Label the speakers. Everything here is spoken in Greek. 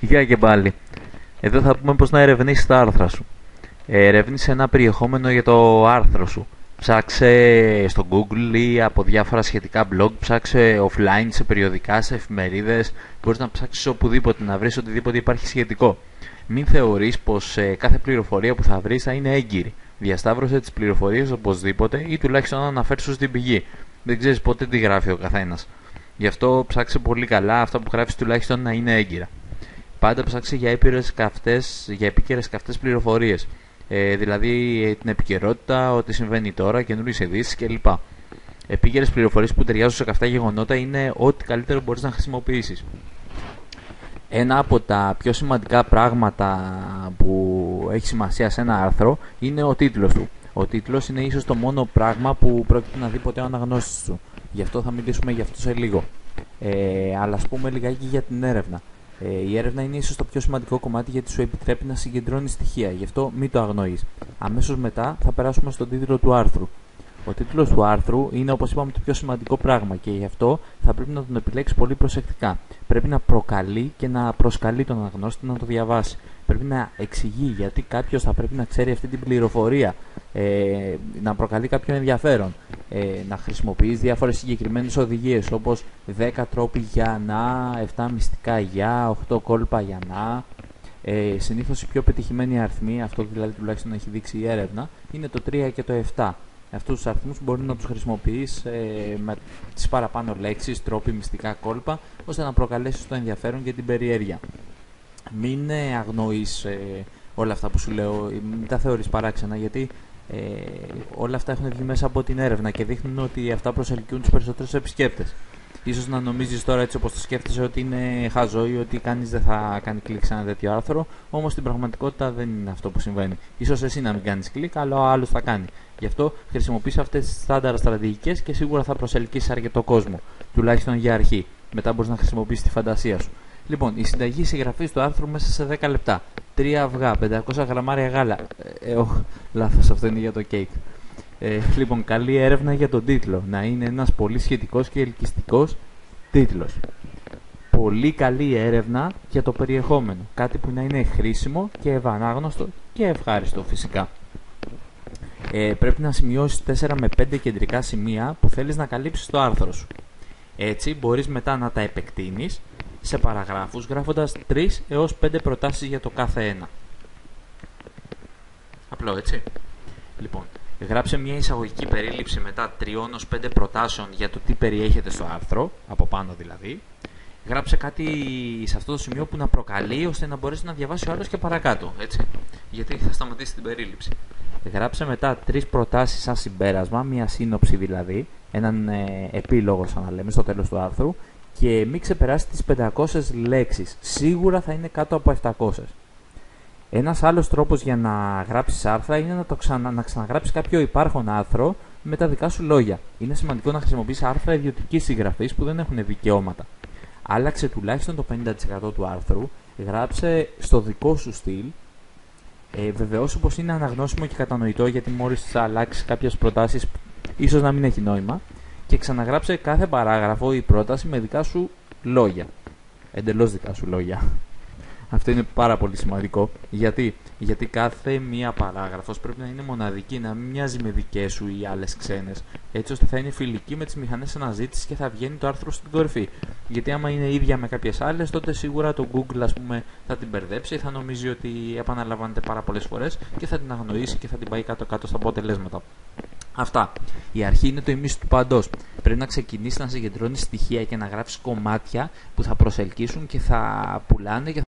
Speaker 1: Γεια και πάλι. Εδώ θα πούμε πώς να ερευνήσεις τα άρθρα σου. Ερεύνησε ένα περιεχόμενο για το άρθρο σου. Ψάξε στο Google ή από διάφορα σχετικά blog, ψάξε offline, σε περιοδικά, σε εφημερίδες. Μπορείς να ψάξεις οπουδήποτε, να βρεις οτιδήποτε υπάρχει σχετικό. Μην θεωρείς πως κάθε πληροφορία που θα βρεις θα είναι έγκυρη. Διασταύρωσε τις πληροφορίες οπωσδήποτε ή τουλάχιστον να αναφέρεις στην πηγή. Δεν ξέρεις πότε τι γράφει ο καθένας. Γι' αυτό ψάξε πολύ καλά αυτά που γράφεις τουλάχιστον να είναι έγκυρα. Πάντα ψάξε για επίκαιρες καυτές πληροφορίες. Δηλαδή την επικαιρότητα, ό,τι συμβαίνει τώρα, καινούριες ειδήσεις κλπ. Επίκαιρες πληροφορίες που ταιριάζουν σε καυτά γεγονότα είναι ό,τι καλύτερο μπορείς να χρησιμοποιήσεις. Ένα από τα πιο σημαντικά πράγματα που έχει σημασία σε ένα άρθρο είναι ο τίτλος του. Ο τίτλος είναι ίσως το μόνο πράγμα που πρόκειται να δει ποτέ ο αναγνώστης σου. Γι' αυτό θα μιλήσουμε γι' αυτό σε λίγο. Αλλά ας πούμε λιγάκι για την έρευνα. Η έρευνα είναι ίσως το πιο σημαντικό κομμάτι γιατί σου επιτρέπει να συγκεντρώνεις στοιχεία, γι' αυτό μην το αγνοείς. Αμέσως μετά θα περάσουμε στον τίτλο του άρθρου. Ο τίτλος του άρθρου είναι, όπως είπαμε, το πιο σημαντικό πράγμα και γι' αυτό θα πρέπει να τον επιλέξεις πολύ προσεκτικά. Πρέπει να προκαλεί και να προσκαλεί τον αναγνώστη να το διαβάσει. Πρέπει να εξηγεί γιατί κάποιος θα πρέπει να ξέρει αυτή την πληροφορία, να προκαλεί κάποιο ενδιαφέρον, να χρησιμοποιείς διάφορες συγκεκριμένες οδηγίες όπως 10 τρόποι για να, 7 μυστικά για, 8 κόλπα για να. Συνήθως οι πιο πετυχημένοι αριθμοί, αυτό δηλαδή τουλάχιστον έχει δείξει η έρευνα, είναι το 3 και το 7. Αυτούς τους αριθμούς μπορεί να τους χρησιμοποιείς με τις παραπάνω λέξεις, τρόποι, μυστικά κόλπα, ώστε να προκαλέσεις το ενδιαφέρον και την περιέργεια. Μην αγνοείς όλα αυτά που σου λέω, μην τα θεωρείς παράξενα, γιατί όλα αυτά έχουν βγει μέσα από την έρευνα και δείχνουν ότι αυτά προσελκύουν τους περισσότερους επισκέπτες. Ίσως να νομίζεις τώρα έτσι όπως το σκέφτεσαι ότι είναι χαζό ή ότι κανείς δεν θα κάνει κλικ σε ένα τέτοιο άρθρο, όμως στην πραγματικότητα δεν είναι αυτό που συμβαίνει. Ίσως εσύ να μην κάνεις κλικ, αλλά ο άλλος θα κάνει. Γι' αυτό χρησιμοποιείς αυτές τις στάνταρ στρατηγικές και σίγουρα θα προσελκύσεις αρκετό κόσμο, τουλάχιστον για αρχή. Μετά μπορείς να χρησιμοποιήσεις τη φαντασία σου. Λοιπόν, η συνταγή συγγραφής του άρθρου μέσα σε 10 λεπτά. 3 αυγά, 500 γραμμάρια γάλα. Λάθος, αυτό είναι για το κέικ. Λοιπόν, καλή έρευνα για τον τίτλο. Να είναι ένας πολύ σχετικός και ελκυστικός τίτλος. Πολύ καλή έρευνα για το περιεχόμενο. Κάτι που να είναι χρήσιμο και ευανάγνωστο και ευχάριστο φυσικά. Πρέπει να σημειώσεις 4 με 5 κεντρικά σημεία που θέλεις να καλύψεις το άρθρο σου. Έτσι μπορείς μετά να τα επεκτείνεις σε παραγράφους γράφοντας 3 έως 5 προτάσεις για το κάθε ένα. Απλό, έτσι. Λοιπόν, γράψε μια εισαγωγική περίληψη μετά 3 έως 5 προτάσεων για το τι περιέχεται στο άρθρο, από πάνω δηλαδή. Γράψε κάτι σε αυτό το σημείο που να προκαλεί ώστε να μπορέσει να διαβάσει ο άλλος και παρακάτω, έτσι. Γιατί θα σταματήσει την περίληψη. Γράψε μετά 3 προτάσεις σαν συμπέρασμα, μια σύνοψη δηλαδή, έναν επίλογο σαν να λέμε στο τέλος του άρθρου και μην ξεπεράσει τις 500 λέξεις. Σίγουρα θα είναι κάτω από 700. Ένας άλλος τρόπος για να γράψεις άρθρα είναι να ξαναγράψεις κάποιο υπάρχον άρθρο με τα δικά σου λόγια. Είναι σημαντικό να χρησιμοποιείς άρθρα ιδιωτικής συγγραφής που δεν έχουν δικαιώματα. Άλλαξε τουλάχιστον το 50% του άρθρου, γράψε στο δικό σου στυλ, βεβαιώσου πως είναι αναγνώσιμο και κατανοητό γιατί μόλις θα αλλάξεις κάποιες προτάσεις ίσως να μην έχει νόημα και ξαναγράψε κάθε παράγραφο ή πρόταση με δικά σου λόγια. Εντελώς δικά σου λόγια. Αυτό είναι πάρα πολύ σημαντικό. Γιατί κάθε μία παράγραφος πρέπει να είναι μοναδική, να μην μοιάζει με δικές σου ή άλλες ξένες. Έτσι ώστε θα είναι φιλική με τις μηχανές αναζήτησης και θα βγαίνει το άρθρο στην κορυφή. Γιατί άμα είναι ίδια με κάποιες άλλες, τότε σίγουρα το Google ας πούμε, θα την μπερδέψει, θα νομίζει ότι επαναλαμβάνεται πάρα πολλές φορές και θα την αγνοήσει και θα την πάει κάτω-κάτω στα αποτελέσματα. Αυτά. Η αρχή είναι το ιμίση του παντός. Πρέπει να ξεκινήσεις να συγκεντρώνεις στοιχεία και να γράφεις κομμάτια που θα προσελκύσουν και θα πουλάνε και